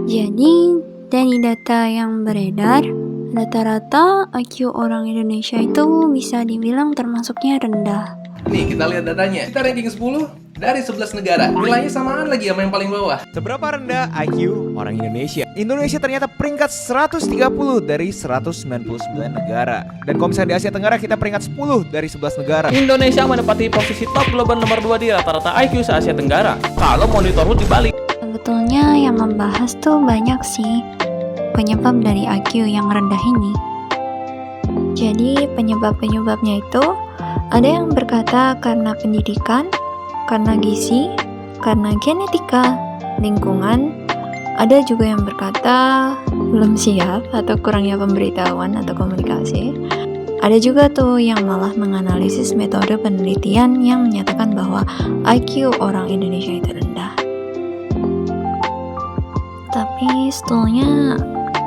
Jadi, dari data yang beredar, rata-rata IQ orang Indonesia itu bisa dibilang termasuknya rendah. Nih, kita lihat datanya. Kita ranking 10 dari 11 negara. Nilainya samaan lagi sama yang paling bawah. Seberapa rendah IQ orang Indonesia? Indonesia ternyata peringkat 130 dari 199 negara. Dan kalau misalnya di Asia Tenggara kita peringkat 10 dari 11 negara. Indonesia menempati posisi top global nomor 2 di rata-rata IQ se-Asia Tenggara. Kalau monitormu dibalik. Sebetulnya yang membahas tuh banyak sih penyebab dari IQ yang rendah ini. Jadi penyebab-penyebabnya itu ada yang berkata karena pendidikan, karena gizi, karena genetika, lingkungan. Ada juga yang berkata belum siap atau kurangnya pemberitahuan atau komunikasi. Ada juga tuh yang malah menganalisis metode penelitian yang menyatakan bahwa IQ orang Indonesia itu rendah. Tapi sebetulnya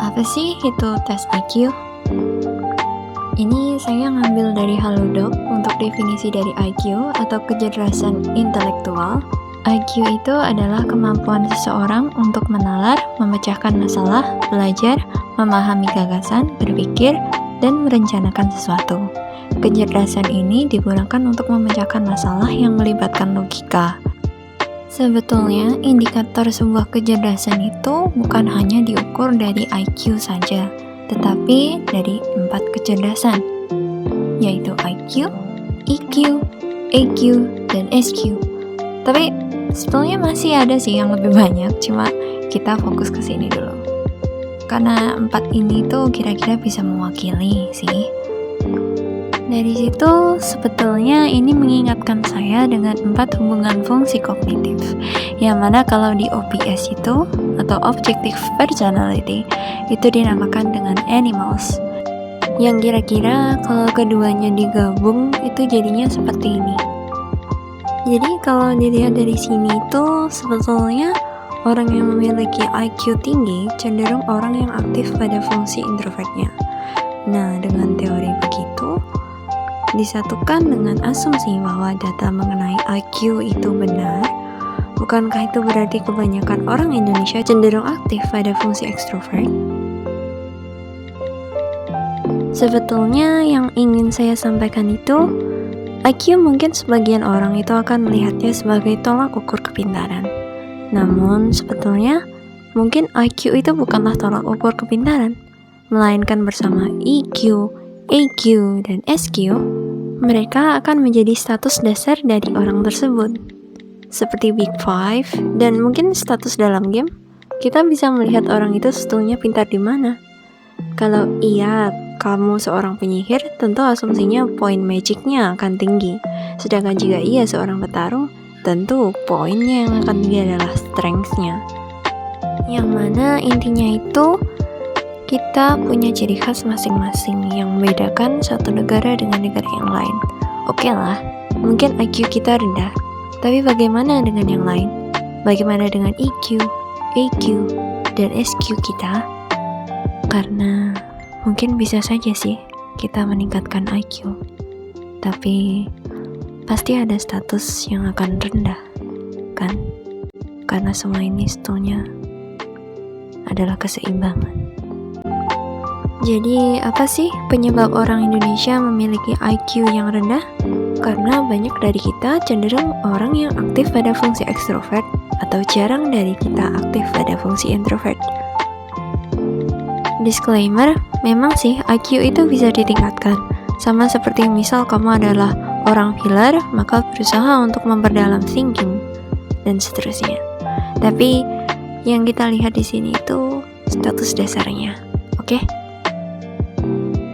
apa sih itu tes IQ? Ini saya ngambil dari Halodoc untuk definisi dari IQ atau kecerdasan intelektual. IQ itu adalah kemampuan seseorang untuk menalar, memecahkan masalah, belajar, memahami gagasan, berpikir, dan merencanakan sesuatu. Kecerdasan ini digunakan untuk memecahkan masalah yang melibatkan logika. Sebetulnya, indikator sebuah kecerdasan itu bukan hanya diukur dari IQ saja, tetapi dari 4 kecerdasan, yaitu IQ, EQ, EQ, dan SQ. Tapi sebetulnya masih ada sih yang lebih banyak, cuma kita fokus ke sini dulu. Karena 4 ini tuh kira-kira bisa mewakili sih. Dari situ sebetulnya ini mengingatkan saya dengan 4 hubungan fungsi kognitif, yang mana kalau di OPS itu atau Objective Personality itu dinamakan dengan animals, yang kira-kira kalau keduanya digabung itu jadinya seperti ini. Jadi kalau dilihat dari sini itu sebetulnya orang yang memiliki IQ tinggi cenderung orang yang aktif pada fungsi introvertnya. Nah, dengan teori begitu disatukan dengan asumsi bahwa data mengenai IQ itu benar, bukankah itu berarti kebanyakan orang Indonesia cenderung aktif pada fungsi ekstrovert? Sebetulnya yang ingin saya sampaikan itu, IQ mungkin sebagian orang itu akan melihatnya sebagai tolak ukur kepintaran. Namun sebetulnya mungkin IQ itu bukanlah tolak ukur kepintaran, melainkan bersama EQ, AQ, dan SQ, mereka akan menjadi status dasar dari orang tersebut. Seperti Big Five, dan mungkin status dalam game, kita bisa melihat orang itu sebetulnya pintar di mana. Kalau iya, kamu seorang penyihir, tentu asumsinya poin magicnya akan tinggi. Sedangkan jika ia seorang petarung, tentu poinnya yang akan tinggi adalah strength-nya. Yang mana intinya itu, kita punya ciri khas masing-masing yang membedakan satu negara dengan negara yang lain. Oke lah, mungkin IQ kita rendah, tapi bagaimana dengan yang lain? Bagaimana dengan EQ, AQ, dan SQ kita? Karena mungkin bisa saja sih kita meningkatkan IQ, tapi pasti ada status yang akan rendah, kan? Karena semua ini sebetulnya adalah keseimbangan. Jadi, apa sih penyebab orang Indonesia memiliki IQ yang rendah? Karena banyak dari kita cenderung orang yang aktif pada fungsi ekstrovert atau jarang dari kita aktif pada fungsi introvert. Disclaimer, memang sih IQ itu bisa ditingkatkan. Sama seperti misal kamu adalah orang filler, maka berusaha untuk memperdalam thinking, dan seterusnya. Tapi, yang kita lihat di sini itu status dasarnya, oke?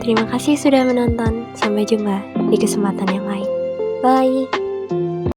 Terima kasih sudah menonton. Sampai jumpa di kesempatan yang lain. Bye.